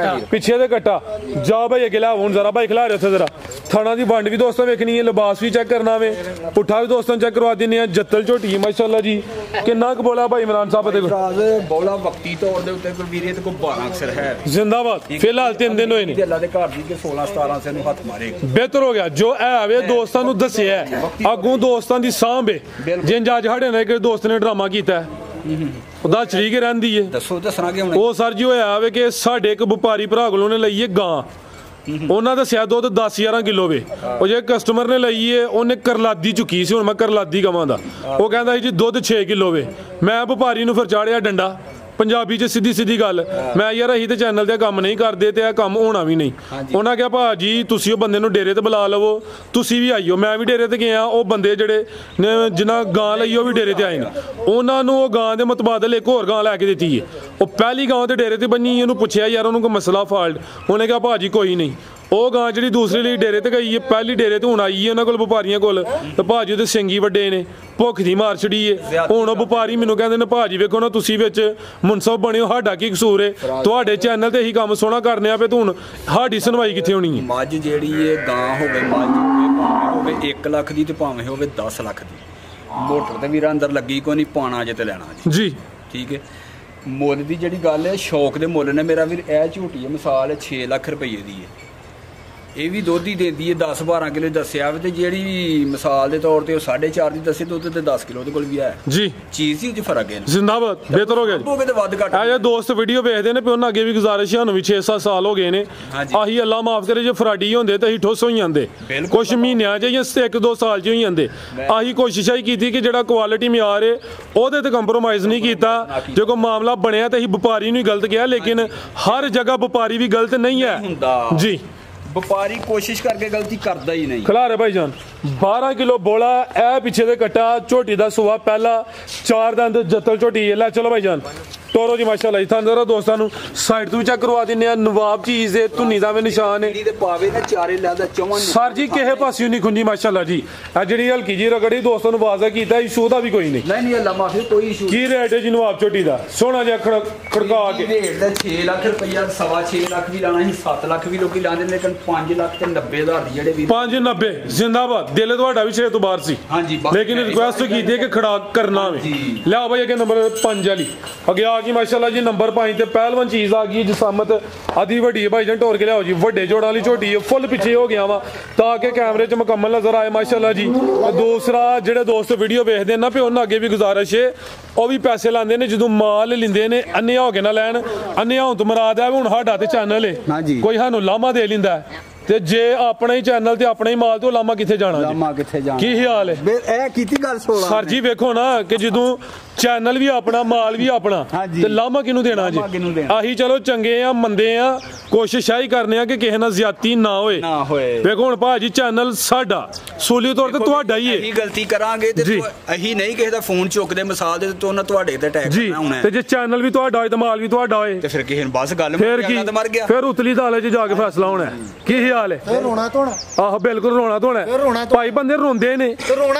ਪਿੱਛੇ ਦੇ ਕੱਟਾ ਜਾ ਭਾਈ ਅਗਲਾ ਹੁਣ ਜ਼ਰਾ ਭਾਈ ਖਿਲਾ ਰਹੇ ਉੱਥੇ ਜ਼ਰਾ ਥਾਣਾ ਦੀ ਵੰਡ ਵੀ ਦੋਸਤਾਂ ਵੇਖਣੀ ਹੈ ਲਿਬਾਸ ਵੀ ਚੈੱਕ ਕਰਨਾ ਵੇ ਪੁੱਠਾ ਵੀ ਦੋਸਤਾਂ ਚੈੱਕ ਕਰਵਾ ਦਿੰਨੇ ਆ ਜੱਤਲ ਝੋਟੀ ਮਾਸ਼ਾਅੱਲਾ ਜੀ ਕਿੰਨਾ ਕੁ ਬੋਲਾ ਭਾਈ ਇਮਰਾਨ ਸਾਹਿਬ ਦੇ ਕੋਲ ਬੋਲਾ ਵਕਤੀ ਤੌਰ ਦੇ ਉੱਤੇ ਕੋਈ ਵੀਰੇ ਤੇ ਕੋਈ 12 ਅਕਸਰ ਹੈ ਜ਼ਿੰਦਾਬਾਦ ਫਿਲਹਾਲ 3 ਦਿਨ ਹੋਏ ਨੇ ਅੱਲਾ ਦੇ ਘਰ ਦੀ ਕਿ 16 17 ਸੇ ਨੂੰ ਹੱਥ ਮਾਰੇ ਬਿਹਤਰ ਹੋ ਗਿਆ ਜੋ ਐ ਵੇ ਦੋਸਤਾਂ ਨੂੰ ਦੱਸਿਆ ਅੱਗੋਂ ਦੋਸਤਾਂ ਦੀ ਸਾਂਭ ਹੈ ਜਿੰਜ ਅੱਜ ਸਾਡੇ ਨਾਲ ਇੱਕ ਦੋਸਤ ਨੇ ਡਰਾਮਾ ਕੀਤਾ ਉਹਦਾ ਸ਼ਰੀਕ ਰਹਿੰਦੀ ਹੈ ਦੱਸੋ ਦੱਸਣਾ ਕਿ ਉਹ ਸਰ ਜੀ ਹੋਇਆ ਵੇ ਕਿ ਸਾਡੇ ਇੱਕ ਵਪਾਰੀ ਭਰਾ ਕੋਲੋਂ ਨੇ ਲਈ ਹੈ ਗਾਂ ਉਹਨਾਂ ਦੱਸਿਆ ਦੁੱਧ 10-11 ਕਿਲੋ ਵੇ। ਉਹ ਜੇ ਕਸਟਮਰ ਨੇ ਲਈ ਏ ਉਹਨੇ ਕਰਲਾਦੀ ਚੁੱਕੀ ਸੀ, ਹੁਣ ਮੈਂ ਕਰਲਾਦੀ ਕਵਾਂ ਦਾ, ਉਹ ਕਹਿੰਦਾ ਸੀ ਜੀ ਦੁੱਧ 6 ਕਿਲੋ ਵੇ। ਮੈਂ ਵਪਾਰੀ ਨੂੰ ਫਿਰ ਚਾੜਿਆ ਡੰਡਾ ਪੰਜਾਬੀ ਚ ਸਿੱਧੀ ਗੱਲ, ਮੈਂ ਯਾਰ ਅਸੀਂ ਤੇ ਚੈਨਲ ਤੇ ਕੰਮ ਨਹੀਂ ਕਰਦੇ ਤੇ ਇਹ ਕੰਮ ਹੋਣਾ ਵੀ ਨਹੀਂ। ਉਹਨਾਂ ਕਿਹਾ ਭਾਜੀ ਤੁਸੀਂ ਉਹ ਬੰਦੇ ਨੂੰ ਡੇਰੇ ਤੇ ਬੁਲਾ ਲਵੋ, ਤੁਸੀਂ ਵੀ ਆਈਓ। ਮੈਂ ਵੀ ਡੇਰੇ ਤੇ ਗਿਆ, ਉਹ ਬੰਦੇ ਜਿਹੜੇ ਨੇ ਜਿਨ੍ਹਾਂ ਗਾਂ ਲਈ ਉਹ ਵੀ ਡੇਰੇ ਤੇ ਆਏ ਨੇ, ਉਹਨਾਂ ਨੂੰ ਉਹ ਗਾਂ ਦੇ ਮੁਤਬਾਦਲ ਇੱਕ ਹੋਰ ਗਾਂ ਲੈ ਕੇ ਦਿੱਤੀ ਹੈ। ਉਹ ਪਹਿਲੀ ਗਾਂ ਤੇ ਡੇਰੇ ਤੇ ਬੰਨੀ, ਉਹਨੂੰ ਪੁੱਛਿਆ ਯਾਰ ਉਹਨੂੰ ਕੋਈ ਮਸਲਾ ਫਾਲਟ, ਉਹਨੇ ਕਿਹਾ ਭਾਜੀ ਕੋਈ ਨਹੀਂ। ਉਹ ਗਾਂ ਜਿਹੜੀ ਦੂਸਰੀ ਲਈ ਡੇਰੇ ਤੇ ਗਈ ਹੈ, ਪਹਿਲੀ ਡੇਰੇ ਤੇ ਹੁਣ ਆਈ ਹੈ ਉਹਨਾਂ ਕੋਲ ਵਪਾਰੀਆਂ ਕੋਲ, ਤੇ ਭਾਜੀ ਉਹਦੇ ਸਿੰਗੀ ਵੱਡੇ ਨੇ, ਭੁੱਖ ਦੀ ਮਾਰ ਛੜੀ ਏ। ਹੁਣ ਉਹ ਵਪਾਰੀ ਮੈਨੂੰ ਕਹਿੰਦੇ ਨੇ ਭਾਜੀ ਵੇਖੋ ਨਾ ਤੁਸੀਂ ਵਿੱਚ ਮੁਨਸਬ ਬਣੇ ਹੋ, ਸਾਡਾ ਕੀ ਕਸੂਰ ਏ, ਤੁਹਾਡੇ ਚੈਨਲ ਤੇ ਇਹੀ ਕੰਮ ਸੋਹਣਾ ਕਰਨੇ ਆ, ਤੇ ਹੁਣ ਸਾਡੀ ਸੁਣਵਾਈ ਕਿੱਥੇ ਹੋਣੀ ਹੈ। ਮੱਝ ਜਿਹੜੀ ਇਹ ਗਾਂ ਹੋਵੇ, ਮੱਝ ਹੋਵੇ 1 ਲੱਖ ਦੀ ਤੇ ਭਾਵੇਂ ਹੋਵੇ 10 ਲੱਖ ਦੀ, ਮੋਟਰ ਤੇ ਵੀਰਾਂ ਅੰਦਰ ਲੱਗੀ ਕੋਈ ਨਹੀਂ, ਪਾਣਾ ਜੇ ਤੇ ਲੈਣਾ ਜੀ। ਠੀਕ ਹੈ। ਮੁੱਲ ਦੀ ਜਿਹੜੀ ਗੱਲ ਹੈ, ਸ਼ੌਕ ਦੇ ਮੁੱਲ ਨੇ ਮੇਰਾ ਵੀਰ, ਇਹ ਝੂਠੀ ਹੈ ਮਿਸਾਲ ਹੈ 6 ਲੱਖ ਰੁਪਏ ਦੀ ਹੈ। ਇਹ ਵੀ ਦੁੱਧ ਹੀ ਦਿੰਦੀ ਹੈ 10-12 ਕਿਲੋ ਦੱਸਿਆ ਵੇ, ਤੇ ਜਿਹੜੀ ਮਿਸਾਲ ਦੇ ਤੌਰ ਤੇ ਉਹ 4.5 ਦੀ ਦੱਸੇ ਦੁੱਧ ਤੇ 10 ਕਿਲੋ ਉਹਦੇ ਕੋਲ ਵੀ ਹੈ ਜੀ। ਚੀਜ਼ ਹੀ ਉਹ 'ਚ ਫਰਕ ਹੈ। ਜ਼ਿੰਦਾਬਾਦ, ਬਿਹਤਰ ਹੋ ਗਿਆ ਜੀ। ਤੇ ਵੱਧ ਘੱਟ ਇਹ ਦੋਸਤ ਵੀਡੀਓ ਵੇਖਦੇ ਨੇ ਵੀ ਉਹਨਾਂ ਅੱਗੇ ਵੀ ਗੁਜ਼ਾਰਿਸ਼ ਸਾਨੂੰ ਵੀ 6-7 ਸਾਲ ਹੋ ਗਏ ਨੇ, ਆਹੀ ਅੱਲਾ ਮਾਫ ਕਰੇ ਜੇ ਫਰਾਡੀ ਹੁੰਦੇ ਤਾਂ ਅਸੀਂ ਠੁੱਸ ਹੋਈ ਜਾਂਦੇ, ਕੁਛ ਮਹੀਨਿਆਂ 'ਚ ਜਾਂ 1-2 ਸਾਲ 'ਚ ਹੋਈ ਜਾਂਦੇ। ਆਹੀ ਕੋਸ਼ਿਸ਼ ਹੀ ਕੀਤੀ ਕਿ ਜਿਹੜਾ ਕੁਆਲਿਟੀ ਮਿਆਰ ਹੈ ਉਹਦੇ ਤੇ ਕੰਪਰੋਮਾਈਜ਼ ਨਹੀਂ ਕੀਤਾ। ਜੇ ਕੋਈ ਮਾਮਲਾ ਬਣਿਆ ਤਾਂ ਅਸੀਂ ਵਪਾਰੀ ਨੂੰ ਹੀ ਗਲਤ ਕਿਹਾ, ਲੇਕਿਨ ਹਰ ਜਗ੍ਹਾ ਵਪਾਰੀ ਵੀ ਗਲਤ ਨਹੀਂ ਹੈ ਜੀ। ਵਪਾਰੀ ਕੋਸ਼ਿਸ਼ ਕਰਕੇ ਗਲਤੀ ਕਰਦਾ ਹੀ ਨਹੀਂ। ਖਿਲਾਰੇ ਭਾਈ ਜਾਨ 12 ਕਿਲੋ ਬੋਲਾ, ਇਹ ਪਿੱਛੇ ਦੇ ਕੱਟਾ ਝੋਟੀ ਦਾ ਸੂਆ ਪਹਿਲਾ, 4 ਦੰਦ ਜੱਤਲ ਝੋਟੀ ਹੈ। ਲੈ ਚਲੋ ਭਾਈ ਜਾਨ ਤੋਰੋ ਜੀ, ਮਾਸ਼ਾਅੱਲਾ ਜੀ। ਤੁਹਾਨੂੰ ਜਰਾ ਦੋਸਤਾਂ ਨੂੰ ਸਾਈਡ ਤੋਂ ਵੀ ਚੈੱਕ ਕਰਵਾ ਦਿੰਨੇ ਆ। ਨਵਾਬ ਚੀਜ਼ ਦੇ ਧੁੰਨੀ ਦਾ ਵੀ ਨਿਸ਼ਾਨ ਹੈ ਪਾਵੇ ਨਾ ਚਾਰੇ ਲੈਦਾ ਚਮਨ ਸਰ ਜੀ, ਕਿਸੇ ਪਾਸਿਓਂ ਨਹੀਂ ਖੁੰਜੀ ਮਾਸ਼ਾਅੱਲਾ ਜੀ। ਆ ਜਿਹੜੀ ਹਲਕੀ ਜੀ ਰਗੜੀ ਦੋਸਤਾਂ ਨੂੰ ਵਾਜ਼ਾ ਕੀਤਾ, ਇਸ਼ੂ ਦਾ ਵੀ ਕੋਈ ਨਹੀਂ। ਨਹੀਂ ਅੱਲਾ ਮਾਫੀ, ਕੋਈ ਇਸ਼ੂ। ਕੀ ਰੇਟ ਹੈ ਜੀ ਨਵਾਬ ਝੋਟੀ ਦਾ? ਸੋਹਣਾ ਜਿਹਾ ਖੜਕਾ ਕੇ ਰੇਟ ਦਾ 6 ਲੱਖ ਰੁਪਈਆ, 6.5 ਲੱਖ ਵੀ ਲਾਣਾ ਸੀ, 7 ਲੱਖ ਵੀ ਲੋਕੀ ਲਾਉਂਦੇ, ਲੇਕਿਨ 5 ਲੱਖ ਤੇ 90,000 ਦੀ ਜਿਹੜੇ ਵੀ 590 ਜ਼ਿੰਦਾਬਾਦ। ਦਿਲ ਤੁਹਾਡਾ ਵੀ 6 ਤੋਂ ਬਾਹਰ ਸੀ, ਲੇਕਿਨ ਰਿਕੁਐਸਟ ਕੀਤੀ ਹੈ ਕਿ ਖੜਾ ਕਰਨਾ ਵੇ। ਲਿਆਓ ਭਾਈ ਅੱਗੇ ਨੰਬਰ 5 ਵਾਲੀ ਅੱਗੇ ਆ ਗਈ ਮਾਸ਼ਾਅੱਲਾ ਜੀ। ਨੰਬਰ 5 ਤੇ ਪਹਿਲਵਾਨ ਚੀਜ਼ ਆ ਗਈ, ਜਸਾਮਤ ਆਦੀ ਵੱਡੀ ਹੈ ਭਾਈ ਜਾਨ, ਟੋਰ ਕੇ ਲਿਆਓ ਜੀ। ਵੱਡੇ ਜੋੜਾਂ ਵਾਲੀ ਝੋਟੀ ਹੈ, ਫੁੱਲ ਪਿੱਛੇ ਹੋ ਗਿਆ ਵਾ ਤਾਂ ਕਿ ਕੈਮਰੇ 'ਚ ਮੁਕੰਮਲ ਨਜ਼ਰ ਆਏ ਮਾਸ਼ਾਅੱਲਾ ਜੀ। ਦੂਸਰਾ ਜਿਹੜੇ ਦੋਸਤ ਵੀਡੀਓ ਵੇਖਦੇ ਨਾ, ਵੀ ਉਹਨਾਂ ਅੱਗੇ ਵੀ ਗੁਜ਼ਾਰਿਸ਼ ਹੈ, ਉਹ ਵੀ ਪੈਸੇ ਲਾਉਂਦੇ ਨੇ ਜਦੋਂ ਮਾਲ ਲੈਂਦੇ ਨੇ, ਅੰਨ੍ਹੇ ਹੋ ਕੇ ਨਾ ਲੈਣ। ਅੰਨ੍ਹੇ ਹੋਣ ਤੋਂ ਮੁਰਾਦ ਹੈ ਹੁਣ ਸਾਡਾ ਤੇ ਚੈਨਲ ਹੈ, ਕੋਈ ਸਾਨੂੰ ਲਾਮਾ ਦੇ ਲੈਂਦਾ ਤੇ ਜੇ ਆਪਣੇ ਹੀ ਚੈਨਲ ਤੇ ਆਪਣੇ ਹੀ ਮਾਲ ਤੋਂ ਲਾਮਾ ਕਿੱਥੇ ਜਾਣਾ ਜੀ? ਕੀ ਹਾਲ ਹੈ? ਇਹ ਕੀਤੀ ਗੱਲ ਸਰ ਜੀ ਵੇਖੋ ਨਾ ਕਿ ਜਦੋਂ ਚੈਨਲ ਵੀ ਆਪਣਾ, ਮਾਲ ਵੀ ਆਪਣਾ, ਤੇ ਲਾਮਾ ਕਿਹਨੂੰ ਦੇਣਾ ਜੀ? ਆਹੀ ਚਲੋ ਚੰਗੇ ਆ, ਮੰਦੇ ਆ, ਕੋਸ਼ਿਸ਼ ਆਹੀ ਕਰਨੇ ਆ ਕਿ ਕਿਸੇ ਨਾਲ ਜ਼ਿਆਦਤੀ ਨਾ ਹੋਏ। ਵੇਖੋ ਹੁਣ ਭਾਜੀ ਚੈਨਲ ਸਾਡਾ ਸੂਲੀ ਤੌਰ ਤੇ ਤੁਹਾਡਾ ਹੀ ਹੈ। ਅਸੀਂ ਗਲਤੀ ਕਰਾਂਗੇ ਤੇ ਅਸੀਂ ਨਹੀਂ ਕਿਸੇ ਦਾ ਫੋਨ ਚੁੱਕਦੇ ਮਿਸਾਲ ਦੇ ਤੋਂ ਉਹਨਾਂ ਤੁਹਾਡੇ ਤੇ ਅਟੈਕ ਕਰਨਾ ਹੋਣਾ। ਤੇ ਜੇ ਚੈਨਲ ਵੀ ਤੁਹਾਡਾ ਹੋਏ ਤੇ ਮਾਲ ਵੀ ਤੁਹਾਡਾ ਹੋਏ ਤੇ ਫਿਰ ਕਿਸੇ ਨੂੰ ਬਸ ਗੱਲ ਮਰ ਗਿਆ, ਫਿਰ ਉਤਲੀ ਦਾਲੇ 'ਚ ਜਾ ਕੇ ਫੈਸਲਾ ਹੋਣਾ। ਕੀ ਹਾਲ ਹੈ? ਰੋਣਾ ਧੋਣਾ। ਆਹੋ ਬਿਲਕੁਲ ਰੋਣਾ ਧੋਣਾ ਭਾਈ, ਬੰਦੇ ਰੋਂਦੇ ਨੇ।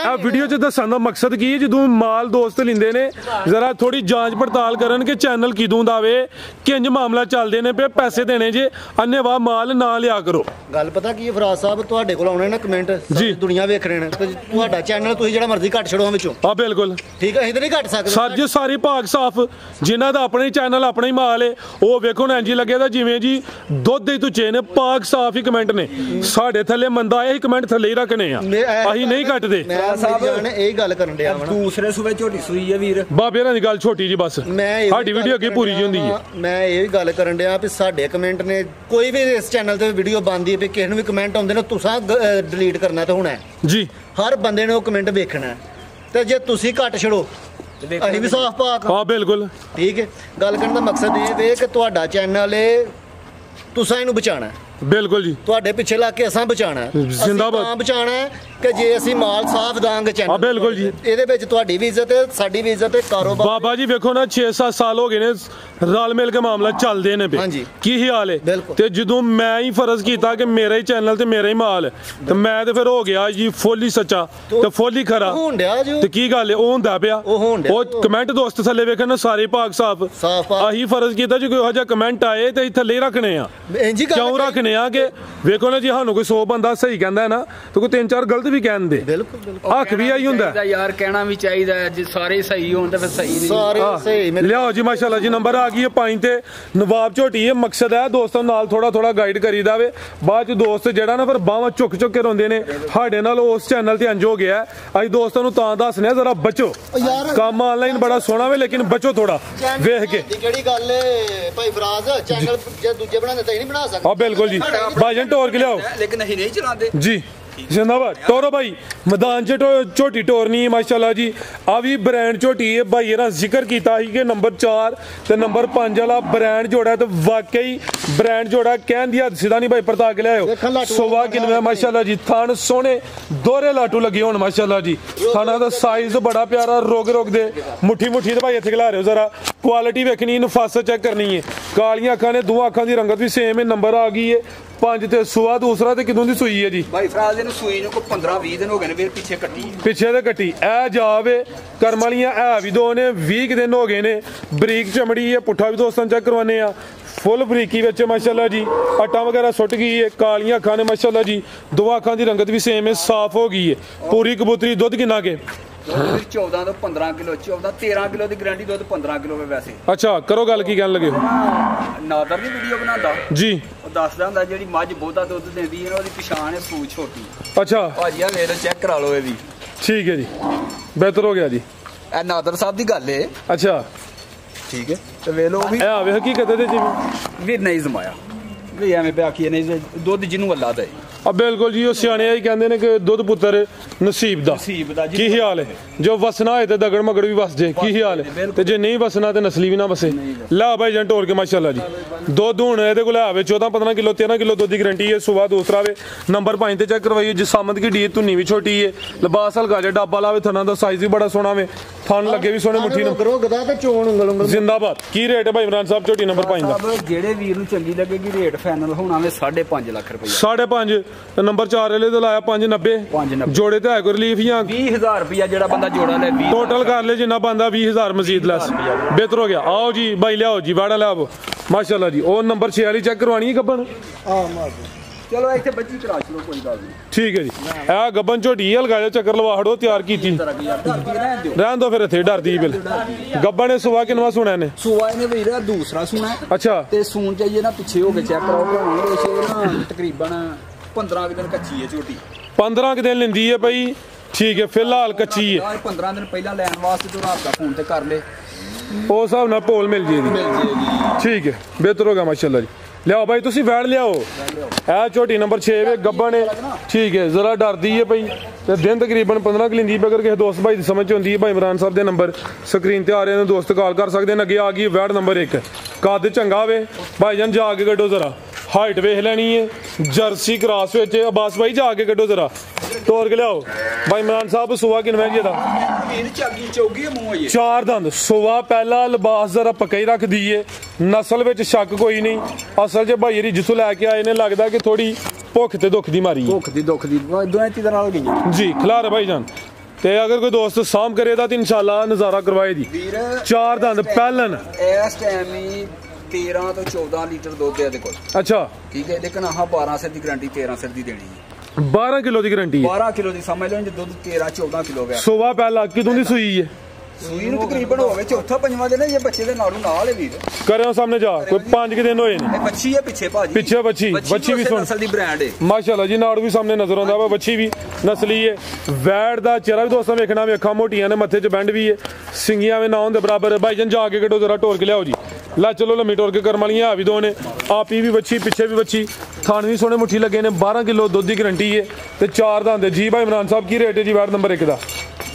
ਆ ਵੀਡੀਓ 'ਚ ਦੱਸਣ ਦਾ ਮਕਸਦ ਕੀ ਹੈ, ਜਦੋਂ ਮਾਲ ਦੋਸਤ ਲੈਂਦੇ ਨੇ ਜ਼ਰਾ ਥੋੜੀ ਜਾਂਚ ਪੜਤਾਲ ਕਰਨ ਕਿ ਚੈਨਲ ਕਿਦੋਂ ਦਾ ਵੇ, ਕਿੰਜ ਮਾਮਲਾ ਚੱਲਦੇ ਨੇ ਪਏ, ਪੈਸੇ ਦੇਣੇ ਜੇ, ਅੰਨੇਵਾਹ ਮਾਲ ਨਾ ਲਿਆ ਕਰੋ। ਗੱਲ ਪਤਾ ਕੀ ਹੈ ਫਰਾਜ਼ ਸਾਹਿਬ, ਤੁਹਾਡੇ ਕੋਲ ਆਉਣੇ ਨੇ ਕਮੈਂਟ, ਦੁਨੀਆ ਵੇਖ ਰਹੇ ਨੇ, ਤੇ ਤੁਹਾਡਾ ਚੈਨਲ ਤੁਸੀਂ ਜਿਹੜਾ ਮਰਜ਼ੀ ਘੱਟ ਛੜੋ ਵਿੱਚੋਂ। ਆ ਬਿਲਕੁਲ ਠੀਕ ਹੈ, ਅਸੀਂ ਤਾਂ ਨਹੀਂ ਘੱਟ ਸਕਦੇ ਸਰ ਜੀ। ਸਾਰੇ ਭਾਗ ਸਾਫ ਜਿਨ੍ਹਾਂ ਦਾ ਆਪਣੇ ਚੈਨਲ ਆਪਣਾ ਹੀ ਮਾਲ ਹੈ, ਉਹ ਵੇਖੋ ਨਾ ਇੰਜ ਲੱਗਿਆ ਤਾਂ ਜਿਵੇਂ ਜੀ ਦੁੱਧ ਦੇ ਤੁਚੇ ਨੇ, ਪਾਕ ਸਾਫ ਹੀ ਕਮੈਂਟ ਨੇ। ਸਾਡੇ ਥੱਲੇ ਮੰਦਾ ਆਇਆ ਹੀ ਕਮੈਂਟ ਥੱਲੇ ਹੀ ਰੱਖਣੇ ਆ, ਅਸੀਂ ਨਹੀਂ ਕੱਟਦੇ। ਮੈਂ ਸਾਹਿਬ ਇਹ ਗੱਲ ਕਰਨ ਡਿਆ ਵਾ, ਦੂਸਰੇ ਸੂਬੇ ਝੋਟੀ ਸੂਈ ਹੈ ਵੀਰ, ਬਾਬੇ ਦੀ ਗੱਲ ਛੋਟੀ ਜੀ ਬਸ, ਸਾਡੀ ਵੀਡੀਓ ਅੱਗੇ ਪੂਰੀ ਜੀ ਹੁੰਦੀ ਹੈ। ਮੈਂ ਇਹ ਵੀ ਗੱਲ ਕਰਨ ਡਿਆ ਵੀ ਸਾਡੇ ਕਮੈਂਟ ਨੇ, ਕੋਈ ਵੀ ਇਸ ਚੈਨਲ ਤੇ ਵੀਡੀਓ ਬਣਦੀ ਹੈ ਵੀ ਕਿਸੇ ਨੂੰ ਵੀ ਕਮੈਂਟ ਆਉਂਦੇ ਨੇ, ਤੁਸੀਂ ਡਿਲੀਟ ਕਰਨਾ ਤਾਂ ਹੋਣਾ ਜੀ। ਹਰ ਬੰਦੇ ਨੇ ਉਹ ਕਮੈਂਟ ਵੇਖਣਾ, ਤੇ ਜੇ ਤੁਸੀਂ ਘੱਟ ਛੜੋ ਅਸੀਂ ਵੀ ਸਾਫ਼ ਪਾਕ। ਹਾਂ ਬਿਲਕੁਲ ਠੀਕ ਹੈ। ਗੱਲ ਕਰਨ ਦਾ ਮਕਸਦ ਇਹ ਵੇ ਕਿ ਤੁਹਾਡਾ ਚੈਨਲ ਹੈ, ਤੁਸੀਂ ਇਹਨੂੰ ਬਚਾਉਣਾ। ਬਿਲਕੁਲ ਜੀ, ਤੁਹਾਡੇ ਪਿੱਛੇ ਲੱਗ ਕੇ ਅਸਾਂ ਬਚਾਣਾ, ਜ਼ਿੰਦਾਬਾਦ ਬਚਾਣਾ ਕਿ ਜੇ ਅਸੀਂ ਮਾਲ ਸਾਫ਼ ਦਾਂਗੇ ਚੈਨਲ। ਬਿਲਕੁਲ ਜੀ, ਇਹਦੇ ਵਿੱਚ ਤੁਹਾਡੀ ਵੀ ਇੱਜ਼ਤ ਹੈ, ਸਾਡੀ ਵੀ ਇੱਜ਼ਤ ਹੈ, ਕਾਰੋਬਾਰ। ਬਾਬਾ ਜੀ ਵੇਖੋ ਨਾ 6-7 ਸਾਲ ਹੋ ਗਏ ਨੇ ਰਲ ਮਿਲ ਕੇ ਮਾਮਲਾ ਚੱਲਦੇ ਨੇ ਪਏ। ਕੀ ਹਾਲ ਹੈ? ਤੇ ਜਦੋਂ ਮੈਂ ਹੀ ਫਰਜ਼ ਕੀਤਾ ਕਿ ਮੇਰਾ ਹੀ ਚੈਨਲ ਤੇ ਮੇਰਾ ਹੀ ਮਾਲ, ਤੇ ਮੈਂ ਤੇ ਫਿਰ ਹੋ ਗਿਆ ਜੀ ਫੁੱਲ ਹੀ ਸੱਚਾ ਤੇ ਫੁੱਲ ਹੀ ਖਰਾ। ਤੇ ਕੀ ਗੱਲ ਹੈ? ਉਹ ਹੁੰਦਾ ਪਿਆ, ਉਹ ਕਮੈਂਟ ਦੋਸਤ ਥੱਲੇ ਵੇਖਣ ਨਾ ਸਾਰੇ ਭਾਗ ਸਾਫ। ਆਹੀ ਫਰਜ਼ ਕੀਤਾ ਜੀ, ਕੋਈ ਇਹੋ ਜਿਹਾ ਕਮੈਂਟ ਆਏ ਤੇ ਥੱਲੇ ਰੱਖਣੇ ਆ। ਕਿਉਂ ਰੱਖਣੇ ਆ ਕਿ ਵੇਖੋ ਨਾ ਜੀ, ਸਾਨੂੰ ਕੋਈ 100 ਬੰਦਾ ਸਹੀ ਕਹਿੰਦਾ ਨਾ, ਤੇ ਕੋਈ 3-4 ਗਲਤ ਵੀ ਕਹਿੰਦੇ। ਬਿਲਕੁਲ ਹੱਕ ਵੀ ਆਈ ਹੁੰਦਾ ਯਾਰ, ਕਹਿਣਾ ਵੀ ਚਾਹੀਦਾ ਜੇ ਸਾਰੇ ਸਹੀ ਹੋਣ ਤਾਂ ਫਿਰ ਸਹੀ ਨਹੀਂ। ਸਾਰੇ ਸਹੀ ਲਿਆਓ ਜੀ ਮਾਸ਼ਾਅੱਲਾ ਜੀ। ਨੰਬਰ ਆ ਗਈ ਹੈ 5 ਤੇ ਨਵਾਬ ਝੋਟੀ ਹੈ। ਮਕਸਦ ਹੈ ਦੋਸਤਾਂ ਨਾਲ ਥੋੜਾ ਗਾਈਡ ਕਰੀਦਾ ਵੇ, ਬਾਅਦ ਚ ਦੋਸਤ ਜਿਹੜਾ ਨਾ ਫਿਰ ਬਾਹਾਂ ਚੁੱਕ ਕੇ ਰੋਂਦੇ ਨੇ। ਸਾਡੇ ਨਾਲ ਉਸ ਚੈਨਲ ਤੇ ਇੰਜ ਹੋ ਗਿਆ। ਅਸੀਂ ਦੋਸਤਾਂ ਨੂੰ ਤਾਂ ਦੱਸਨੇ ਆ ਜ਼ਰਾ ਬਚੋ, ਕੰਮ ਆਨਲਾਈਨ ਬੜਾ ਸੋਹਣਾ ਵੇ, ਲੇਕਿਨ ਬਚੋ ਥੋੜਾ ਵੇਖ ਕੇ। ਕਿਹੜੀ ਗੱਲ ਹੈ ਭਾਈ ਫਰਾਜ਼, ਚੈਨਲ ਜੇ ਦੂਜੇ ਬਣਾਉਂਦੇ ਤਾਂ ਨਹੀਂ ਬਣਾ ਸਕਦੇ। ਹਾਂ ਬਿਲਕੁਲ ਜੀ, भाईजान टोर के लियाओ लेकिन ਅਸੀਂ ਨਹੀਂ ਚਲਾਉਂਦੇ जी जिंदाबाद टोरो भाई मैदान च झोटी टोरनी है माशाल्लाह जी आ भी ब्रांड झोटी है भाई ने जिक्र किया ही कि नंबर 4 ते नंबर 5 वाला ब्रांड जोड़ा तो वाकई ब्रांड जोड़ा कहन दी हद सीधा नहीं भाई परता के लियाओ सोवा किनवे माशाल्लाह जी थान सोने दोहरे लाटू लगे होन माशाल्लाह जी थाना दा साइज बड़ा प्यारा रोग दे मुट्ठी मुट्ठी ते भाई इत्थे खिला रहे हो जरा क्वालिटी वेखनी नफासत चेक करनी है कालियां अखां ने दो अखां दी रंगत भी सेम है नंबर आ गई है 5 ਤੇ ਸੁਆ ਦੂਸਰਾ ਤੇ ਕਿਦੋਂ ਦੀ ਸੂਈ ਹੈ ਜੀ ਭਾਈ ਫਰਾਜ਼ ਇਹਨੂੰ ਸੂਈ ਨੂੰ ਕੋਈ 15-20 ਦਿਨ ਹੋ ਗਏ ਨੇ ਫਿਰ ਪਿੱਛੇ ਕੱਟੀ ਪਿੱਛੇ ਤੇ ਕੱਟੀ ਇਹ ਜਾਵੇ ਕਰਮ ਵਾਲੀਆਂ ਇਹ ਵੀ ਦੋ ਨੇ 20 ਦਿਨ ਹੋ ਗਏ ਨੇ ਬਰੀਕ ਚਮੜੀ ਹੈ ਪੁੱਠਾ ਵੀ ਦੋਸਤਾਂ ਚੈੱਕ ਕਰਵਾਨੇ ਆ ਫੁੱਲ ਬਰੀਕੀ ਵਿੱਚ ਮਾਸ਼ਾਅੱਲਾ ਜੀ ਆਟਾ ਵਗੈਰਾ ਸੁੱਟ ਗਈ ਹੈ ਕਾਲੀਆਂ ਅੱਖਾਂ ਨੇ ਮਾਸ਼ਾਅੱਲਾ ਜੀ ਦੋਵਾਂ ਅੱਖਾਂ ਦੀ ਰੰਗਤ ਵੀ ਸੇਮ ਹੈ ਸਾਫ਼ ਹੋ ਗਈ ਹੈ ਪੂਰੀ ਕਬੂਤਰੀ ਦੁੱਧ ਕਿੰਨਾ ਕੇ 14 ਤੋਂ 15 ਕਿਲੋ 13 ਕਿਲੋ ਦੀ ਗਾਰੰਟੀ ਦੁੱਧ 15 ਕਿਲੋ ਹੈ ਵੈਸੇ ਅੱਛਾ ਕਰੋ ਗੱਲ ਕੀ ਕਹਿਣ ਲੱਗੇ ਹੋ ਨਾਦਰ ਦੀ ਵੀਡੀਓ ਬਣਾਉਂਦਾ ਜੀ ਉਹ ਦੱਸਦਾ ਹੁੰਦਾ ਜਿਹੜੀ ਮੱਝ ਬਹੁਤਾ ਦੁੱਧ ਦਿੰਦੀ ਹੈ ਉਹਦੀ ਪਛਾਣ ਹੈ ਸੂਚ ਛੋਟੀ ਅੱਛਾ ਭਾਜੀ ਆ ਵੇਖ ਲਓ ਚੈੱਕ ਕਰਾ ਲਓ ਇਹਦੀ ਠੀਕ ਹੈ ਜੀ ਬਿਹਤਰ ਹੋ ਗਿਆ ਜੀ ਇਹ ਨਾਦਰ ਸਾਹਿਬ ਦੀ ਗੱਲ ਹੈ ਅੱਛਾ ਠੀਕ ਹੈ ਤੇ ਵੇਖ ਲਓ ਵੀ ਇਹ ਆਵੇ ਹਕੀਕਤ ਦੇ ਜੀ ਵੀ ਨਹੀਂ ਜ਼ਮਾਇਆ ਵੀ ਐਵੇਂ ਪਿਆ ਕੀ ਨਹੀਂ ਦੁੱਧ ਜਿਹਨੂੰ ਅੱਲਾ ਦੇ ਆ ਬਿਲਕੁਲ ਜੀ ਉਹ ਸਿਆਣੇ ਹੀ ਕਹਿੰਦੇ ਨੇ ਕਿ ਦੁੱਧ ਪੁੱਤਰ ਨਸੀਬ ਦਾ ਕੀ ਖਿਆਲ ਹੈ ਜੋ ਵਸਣਾ ਹੋਏ ਤੇ ਦਗੜ ਮਗੜ ਵੀ ਵਸ ਜੇ ਕੀ ਖਿਆਲ ਹੈ ਤੇ ਜੇ ਨਹੀਂ ਵਸਣਾ ਤੇ ਨਸਲੀ ਵੀ ਨਾ ਵਸੇ ਲਾ ਭਾਈ ਜਨ ਟੋਰ ਕੇ ਮਾਸ਼ਾਅੱਲਾ ਜੀ ਦੁੱਧ ਹੁਣ ਇਹਦੇ ਕੋਲ ਆਵੇ 14-15 ਕਿਲੋ 13 ਕਿਲੋ ਦੁੱਧ ਦੀ ਗਾਰੰਟੀ ਹੈ ਸੁਬਾ ਦੂਸਰਾ ਵੇ ਨੰਬਰ 5 ਤੇ ਚੈੱਕ ਕਰਵਾਈਏ ਜਿਸਾਮਤ ਕੀ ਡੀ ਧੁੰਨੀ ਵੀ ਛੋਟੀ ਹੈ ਲਿਬਾਸ ਹਲਕਾ ਜਿਹਾ ਡੱਬਾ ਲਾਵੇ ਥਣਾ ਦਾ ਸਾਈਜ਼ ਵੀ ਬੜਾ ਸੋਹਣਾ ਵੇ ਥਣ ਲੱਗੇ ਵੀ ਸੋਹਣੇ ਮੁੱਠੀ ਨੂੰ ਕਰੋ ਗਦਾ ਤੇ ਚੋਣ ਉਂਗਲ ਜ਼ਿੰਦਾਬਾਦ ਕੀ ਰੇਟ ਹੈ ਭਾਈ ਇਮਰਾਨ ਸਾਹਿਬ ਝੋਟੀ ਨੰਬਰ 5 ਦਾ ਜਿਹੜੇ ਵੀਰ ਨੂੰ ਚੰਗੀ ਲੱਗੇਗੀ ਰੇਟ ਫਾਈਨਲ ਹੋਣਾ ਵੇ 5.5 ਲੱਖ ਰੁਪਏ 5.5 ਤੇ ਨੰਬਰ 4 ਵਾਲੇ ਤੇ ਲਾਇਆ 590 ਜੋੜੇ ਤੇ ਹੈ ਕੋਈ ਰਿਲੀਫ ਜਾਂ 20000 ਰੁਪਿਆ ਜਿਹੜਾ ਬੰਦਾ ਜੋੜਾ ਲੈ 20 ਟੋਟਲ ਕਰ ਲੈ ਜਿੰਨਾ ਬੰਦਾ 20000 ਮਜ਼ੀਦ ਲੈਸ ਬਿਹਤਰ ਹੋ ਗਿਆ ਆਓ ਜੀ ਭਾਈ ਲਿਆਓ ਜੀ ਵਾੜਾ ਲਿਆਓ ਮਾਸ਼ਾਅੱਲਾ ਜੀ ਉਹ ਨੰਬਰ 6 ਵਾਲੀ ਚੈੱਕ ਕਰਵਾਣੀ ਹੈ ਗੱਬਨ ਚਲੋ ਇੱਥੇ ਬੱਜੀ ਕਰਾ ਚਲੋ ਕੋਈ ਗੱਲ ਨਹੀਂ ਠੀਕ ਹੈ ਜੀ ਇਹ ਗੱਬਨ ਝੋਟੀ ਹਲਕਾ ਜਿਹਾ ਚੱਕਰ ਲਵਾ ਹੜੋ ਤਿਆਰ ਕੀਤੀ ਰਹਿਣ ਦੋ ਫਿਰ ਇੱਥੇ ਡਰਦੀ ਬਿਲ ਗੱਬਨ ਨੇ ਸੁਆ ਕਿਨਵਾ ਸੁਣਿਆ ਨੇ ਸੁਆ ਇਹਨੇ ਵੀਰਾ ਦੂਸਰਾ ਸੁਣਾ ਅੱਛਾ ਤੇ ਸੂਣ ਚਾਹੀਏ ਨਾ ਪਿੱਛੇ ਹੋ ਕੇ ਚੈੱਕ ਕਰਾਓ ਭਾਵੇਂ ਨਾ ਤਕਰੀਬਨ 15 ਦਿਨ ਕੱਚੀ ਹੈ ਝੋਟੀ 15 ਦਿਨ ਲੈਂਦੀ ਹੈ ਭਾਈ ਠੀਕ ਹੈ ਫਿਲਹਾਲ ਕੱਚੀ ਹੈ 15 ਦਿਨ ਪਹਿਲਾਂ ਲੈਣ ਵਾਸਤੇ ਤੂੰ ਰਾਤ ਦਾ ਫੋਨ ਤੇ ਕਰ ਲੈ ਉਸ ਹਿਸਾਬ ਨਾਲ ਪੋਲ ਮਿਲ ਜੇਗੀ ਠੀਕ ਹੈ ਬਿਹਤਰ ਹੋ ਗਿਆ ਮਾਸ਼ਾਅੱਲਾ ਜੀ ਲਿਆਓ ਭਾਈ ਤੁਸੀਂ ਵੈੜ ਲਿਆਓ ਇਹ ਝੋਟੀ ਨੰਬਰ 6 ਵੇ ਗੱਬਨ ਹੈ ਠੀਕ ਹੈ ਜ਼ਰਾ ਡਰਦੀ ਹੈ ਭਾਈ ਤੇ ਦਿਨ ਤਕਰੀਬਨ 15 ਕਿ ਲੈਂਦੀ ਅਗਰ ਕਿਸੇ ਦੋਸਤ ਭਾਈ ਦੀ ਸਮਝ ਚ ਹੁੰਦੀ ਹੈ ਭਾਈ ਇਮਰਾਨ ਸਾਹਿਬ ਦੇ ਨੰਬਰ ਸਕਰੀਨ ਤੇ ਆ ਰਹੇ ਨੇ ਦੋਸਤ ਕਾਲ ਕਰ ਸਕਦੇ ਨੇ ਅੱਗੇ ਆ ਗਈ ਵੈੜ ਨੰਬਰ 1 ਕੱਦ ਚੰਗਾ ਵੇ ਭਾਈ ਜਾਨ ਜਾ ਕੇ ਕੱਢੋ ਜ਼ਰਾ ਹਾਈਟ ਵੇਖ ਲੈਣੀ ਹੈ ਜਰਸੀ ਕ੍ਰਾਸ ਵਿੱਚ ਅਬਾਸ ਭਾਈ ਜਾ ਕੇ ਕੱਢੋ ਜ਼ਰਾ ਤੋਰ ਕੇ ਲਿਆਓ ਭਾਈ ਇਮਰਾਨ ਸਾਹਿਬ ਸੁਆ ਕਿਨਵੇਂ ਜੀ ਇਹਦਾ ਚਾਰ ਦੰਦ ਸੁਆ ਪਹਿਲਾ ਲਿਬਾਸ ਜ਼ਰਾ ਪੱਕਾ ਹੀ ਰੱਖ ਦਈਏ ਨਸਲ ਵਿੱਚ ਸ਼ੱਕ ਕੋਈ ਨਹੀਂ ਅਸਲ 'ਚ ਭਾਈ ਜਿੱਥੋਂ ਲੈ ਕੇ ਆਏ ਨੇ ਲੱਗਦਾ ਕਿ ਥੋੜੀ ਭੁੱਖ ਤੇ ਦੁੱਖ ਦੀ ਮਾਰੀ ਭੁੱਖ ਦੀ ਦੁੱਖ ਦੀ ਦੋਵੇਂ ਚੀਜ਼ਾਂ ਨਾਲ ਗਈਆਂ ਜੀ ਖਿਲਾਰ ਭਾਈ ਜਾਨ ਤੇ ਅਗਰ ਕੋਈ ਦੋਸਤ ਸਾਮ ਕਰੇਦਾ ਤਾਂ ਇਨਸ਼ਾਅੱਲਾ ਨਜ਼ਾਰਾ ਕਰਵਾਏ ਜੀ ਚਾਰ ਦੰਦ ਪਹਿਲਨ ਇਸ ਟਾਈਮ ਹੀ 13 ਤੋਂ 14 ਲੀਟਰ ਦੁੱਧ ਹੈ ਇਹਦੇ ਕੋਲ ਅੱਛਾ ਠੀਕ ਹੈ ਲੇਕਿਨ ਆਹ 12 ਸਿਰ ਦੀ ਗਾਰੰਟੀ 13 ਸਿਰ ਦੀ ਦੇਣੀ ਹੈ 12 ਕਿਲੋ ਦੀ ਗਾਰੰਟੀ ਹੈ 12 ਕਿਲੋ ਦੀ ਸਮਝ ਲਓ ਜੇ ਦੁੱਧ 13-14 ਕਿਲੋ ਗਿਆ ਸੁਬਾ ਪਹਿਲਾ ਕਿਦੋਂ ਦੀ ਸੂਈ ਹੈ ਸੂਈ ਨੂੰ ਤਕਰੀਬਨ ਹੋ ਗਏ ਚੌਥਾ ਪੰਜਵਾਂ ਦਿਨ ਇਹ ਬੱਚੇ ਦੇ ਨਾਲੋਂ ਨਾਲ ਹੈ ਵੀਰ ਕਰਿਓ ਸਾਹਮਣੇ ਜਾ ਕੋਈ 5 ਦਿਨ ਹੋਏ ਨੇ ਬੱਚੀ ਹੈ ਪਿੱਛੇ ਭਾਜੀ ਪਿੱਛੇ ਬੱਚੀ ਵੀ ਸੁਣ ਨਸਲ ਦੀ ਬ੍ਰਾਂਡ ਹੈ ਮਾਸ਼ਾਅੱਲਾ ਜੀ ਨਾੜ ਵੀ ਸਾਹਮਣੇ ਨਜ਼ਰ ਆਉਂਦਾ ਵਾ ਬੱਚੀ ਵੀ ਨਸਲੀ ਹੈ ਵੈੜ ਦਾ ਚਿਹਰਾ ਵੀ ਦੋਸਤਾਂ ਵੇਖਣਾ ਵੀ ਅੱਖਾਂ ਮੋਟੀਆਂ ਨੇ ਮੱਥੇ 'ਚ ਬੈਂਡ ਵੀ ਹੈ ਸਿੰਗੀਆਂ ਵੀ ਨਾ ਹੁੰਦੇ ਬਰਾਬਰ ਭਾਈਜਨ ਜਾ ਕੇ ਕੱਢੋ ਜ਼ਰਾ ਟੋਰ ਕੇ ਲਿਆਓ ਜੀ ਲੈ ਚਲੋ ਲੰਮੀ ਟੋਰ ਕੇ ਕਰਮ ਵਾਲੀਆਂ ਆ ਵੀ ਦੋ ਨੇ ਆਪੀ ਵੀ ਬੱਚੀ ਪਿੱਛੇ ਵੀ ਬੱਚੀ ਥਾਣ ਵੀ ਸੋਹਣੇ ਮੁੱਠੀ ਲੱਗੇ ਨੇ 12 ਕਿਲੋ ਦੁੱਧ ਦੀ ਗਾਰੰਟੀ ਹੈ ਤੇ ਚਾਰ ਦੰਦ ਜੀ ਭਾਈ ਇਮਰਾਨ ਸਾਹਿਬ ਕੀ ਰੇਟ ਹੈ ਜੀ ਵੈੜ ਨੰਬਰ 1 ਦਾ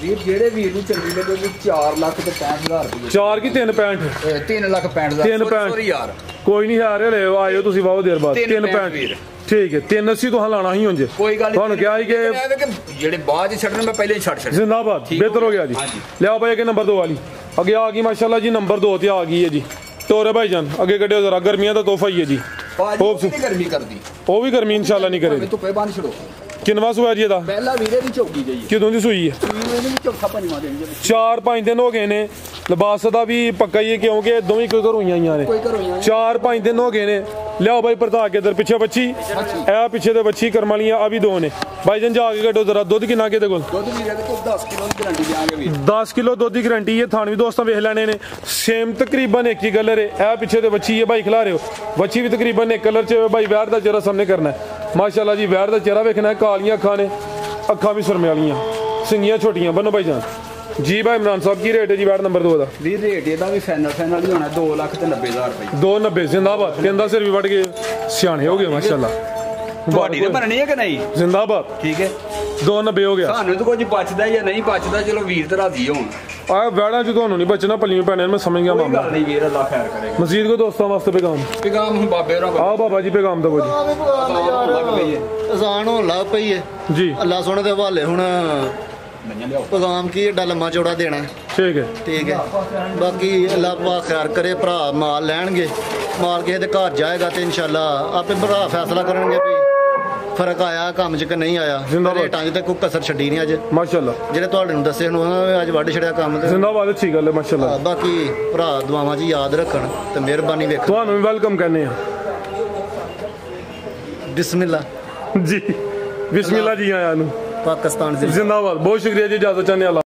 ਵੀਰ ਜਿਹੜੇ ਵੀਰ ਨੂੰ ਚੰਗੀ ਲੱਗੇ 4 ਲੱਖ ਤੇ 65000 ਰੁਪਏ 4 ਕੀ 3.65 3 ਲੱਖ 65000 ਸੌਰੀ ਯਾਰ ਕੋਈ ਨਹੀਂ ਹਾਰੇ ਲੈ ਆਇਓ ਤੁਸੀਂ ਬਹੁਤ ਦੇਰ ਬਾਅਦ 3.65 ਠੀਕ ਹੈ 380 ਤੋਂ ਲਾਣਾ ਹੀ ਹੁੰਜੇ ਕੋਈ ਗੱਲ ਤੁਹਾਨੂੰ ਕਿਹਾ ਸੀ ਕਿ ਜਿਹੜੇ ਬਾਅਦ ਚ ਛੱਡਣ ਮੈਂ ਪਹਿਲੇ ਹੀ ਛੱਡ ਜ਼ਿੰਦਾਬਾਦ ਬਿਹਤਰ ਹੋ ਗਿਆ ਜੀ ਲਿਆਓ ਭਾਈ ਕਿ ਨੰਬਰ 2 ਵਾਲੀ ਅੱਗੇ ਆ ਗਈ ਮਾਸ਼ਾਅੱਲਾ ਜੀ ਨੰਬਰ 2 ਤੇ ਆ ਗਈ ਹੈ ਜੀ ਤੋਰੇ ਭਾਈ ਜਾਨ ਅੱਗੇ ਕੱਢਿਓ ਜ਼ਰਾ ਗਰਮੀਆਂ ਦਾ ਤੋਹਫਾ ਹੀ ਹੈ ਜੀ ਗਰਮੀ ਕਰਦੀ ਉਹ ਵੀ ਗਰਮੀ ਇਨਸ਼ਾਅੱਲਾ ਨਹੀਂ ਕਰੇਗੀ ਧੁੱਪੇ ਬੰਦ ਛੜੋ ਕਿੰਨਵਾ ਸੂਆ ਜੀ ਇਹਦਾ ਪਹਿਲਾ ਵੀਰੇ ਦੀ ਚੌਕੀ ਜਾਈ ਕਿਦੋਂ ਦੀ ਸੂਈ ਹੈ ਇਹਨੂੰ ਚੌਥਾ ਪੰਜਵਾਂ ਦੇਣੀ 4-5 ਦਿਨ ਹੋ ਗਏ ਨੇ ਲਿਬਾਸ ਦਾ ਵੀ ਪੱਕਾ ਹੀ ਹੈ ਕਿਉਂਕਿ ਦੋਵੇਂ ਕੋਈ ਘਰੋਂ ਆਈਆਂ ਨੇ 4-5 ਦਿਨ ਹੋ ਗਏ ਨੇ ਲਿਆਓ ਭਾਈ ਪਰਤਾ ਕੇ ਇਧਰ ਪਿੱਛੇ ਬੱਚੀ ਇਹ ਪਿੱਛੇ ਤੇ ਬੱਚੀ ਕਰਮ ਵਾਲੀਆਂ ਆ ਵੀ ਦੋ ਨੇ ਭਾਈ ਜਨ ਜਾ ਕੇ ਕੱਢੋ ਜ਼ਰਾ ਦੁੱਧ ਕਿੰਨਾ ਕਿਹਦੇ ਕੋਲ ਦੁੱਧ ਵੀਰੇ ਦੇ ਕੋਲ 10 ਕਿਲੋ ਦੀ ਗਾਰੰਟੀ ਦੇਾਂਗੇ ਵੀ 10 ਕਿਲੋ ਦੁੱਧ ਦੀ ਗਾਰੰਟੀ ਹੈ ਥਾਣ ਵੀ ਦੋਸਤਾਂ ਵੇਖ ਲੈਣੇ ਨੇ ਸੇਮ ਤਕਰੀਬਨ ਇੱਕ ਹੀ ਕਲਰ ਹੈ ਇਹ ਪਿੱਛੇ ਤੇ ਬੱਚੀ ਹੈ ਭਾਈ ਖਿਲਾ ਰਹੇ ਹੋ ਬੱਚੀ ਵੀ ਤਕਰੀਬਨ ਇੱਕ ਕਲਰ 'ਚ ਭਾਈ ਵੈੜ ਦਾ ਚਿਹਰਾ ਸਾਹਮਣੇ ਕਰਨਾ ਮਾਸ਼ਾਅੱਲਾ ਜੀ ਵੈੜ ਦਾ ਚਿਹਰਾ ਵੇਖਣਾ ਕਾਲੀਆਂ ਅੱਖਾਂ ਨੇ ਅੱਖਾਂ ਵੀ ਸੁਰਮੇ ਵਾਲੀਆਂ ਸਿੰਗੀਆਂ ਛੋਟੀਆਂ ਬੰਨੋ ਭਾਈ ਜਾਨ ਜੀ ਭਾਈ ਇਮਰਾਨ ਸਾਹਿਬ ਕੀ ਰੇਟ ਹੈ ਜੀ ਵੈਟ ਨੰਬਰ 2 ਦਾ ਵੀਰ ਰੇਟ ਇਹਦਾ ਵੀ ਫਾਈਨਲ ਹੀ ਹੋਣਾ 2,90,000 ਰੁਪਏ 290 ਜ਼ਿੰਦਾਬਾਦ ਕਹਿੰਦਾ ਸਿਰ ਵੀ ਵੱਢ ਕੇ ਸਿਆਣੇ ਹੋ ਗਏ ਮਾਸ਼ਾਅੱਲਾ ਤੁਹਾਡੀ ਤੇ ਬਣਨੀ ਹੈ ਕਿ ਨਹੀਂ ਜ਼ਿੰਦਾਬਾਦ ਠੀਕ ਹੈ 290 ਹੋ ਗਿਆ ਸਾਨੂੰ ਤਾਂ ਕੁਝ ਬਚਦਾ ਜਾਂ ਨਹੀਂ ਬਚਦਾ ਚਲੋ ਵੀਰ ਤੇ ਰਾਜ਼ੀ ਹੋਣ ਆ ਵੈੜਾਂ ਚ ਤੁਹਾਨੂੰ ਨਹੀਂ ਬਚਣਾ ਪੱਲੀਆਂ ਪੈਣੇ ਮੈਂ ਸਮਝ ਗਿਆ ਕੋਈ ਮਾਮਲਾ ਗੱਲ ਨਹੀਂ ਵੀਰ ਅੱਲਾ ਖੈਰ ਕਰੇਗਾ ਮਜ਼ੀਦ ਕੋ ਦੋਸਤਾਂ ਵਾਸਤੇ ਪੈਗਾਮ ਹੁਣ ਬਾਬੇ ਹੋਰਾਂ ਆ ਬਾਬਾ ਜੀ ਪੈਗਾਮ ਦਵੋ ਜੀ ਅਜ਼ਾਨ ਹੋਣ ਲੱਗ ਪਈ ਹੈ ਜੀ ਅੱਲਾ ਸੋਹਣੇ ਦੇ ਹਵਾਲੇ ਹੁਣ ਪੈਗਾਮ ਕੀ ਏਡਾ ਲੰਮਾ ਚੌੜਾ ਦੇਣਾ ਠੀਕ ਹੈ ਬਾਕੀ ਅੱਲਾ ਪਾਕ ਖੈਰ ਕਰੇ ਭਰਾ ਮਾਲ ਲੈਣਗੇ ਮਾਲ ਕਿਸੇ ਦੇ ਘਰ ਜਾਏਗਾ ਤੇ ਇਨਸ਼ਾਅੱਲਾ ਆਪੇ ਭਰਾ ਫੈਸਲਾ ਕਰਨਗੇ ਵੀ ਫਰਕ ਆਇਆ ਕੰਮ 'ਚ ਕਿ ਨਹੀਂ ਆਇਆ ਰੇਟਾਂ 'ਚ ਤੇ ਕੋਈ ਕਸਰ ਛੱਡੀ ਨਹੀਂ ਅੱਜ ਮਾਸ਼ਾਅੱਲਾ ਜਿਹੜੇ ਤੁਹਾਡੇ ਨੂੰ ਦੱਸੇ ਨੂੰ ਅੱਜ ਵੱਢ ਛੜਿਆ ਕੰਮ ਤੇ ਜ਼ਿੰਦਾਬਾਦ ਅੱਛੀ ਗੱਲ ਹੈ ਮਾਸ਼ਾਅੱਲਾ ਬਾਕੀ ਭਰਾ ਦੁਆਵਾਂ 'ਚ ਯਾਦ ਰੱਖਣ ਤੇ ਮਿਹਰਬਾਨੀ ਵੇਖੋ ਤੁਹਾਨੂੰ ਵੀ ਵੈਲਕਮ ਕਹਿੰਦੇ ਆ ਬਿਸਮਿਲ੍ਲਾ ਜੀ ਬਿਸਮਿਲ੍ਲਾ ਜੀ ਆਇਆਂ ਨੂੰ ਪਾਕਿਸਤਾਨ ਜ਼ਿੰਦਾਬਾਦ ਬਹੁਤ ਸ਼ੁਕਰੀਆ ਜੀ ਇਜਾਜ਼ਤ ਚਾਹੁੰਦੇ ਹਾਂ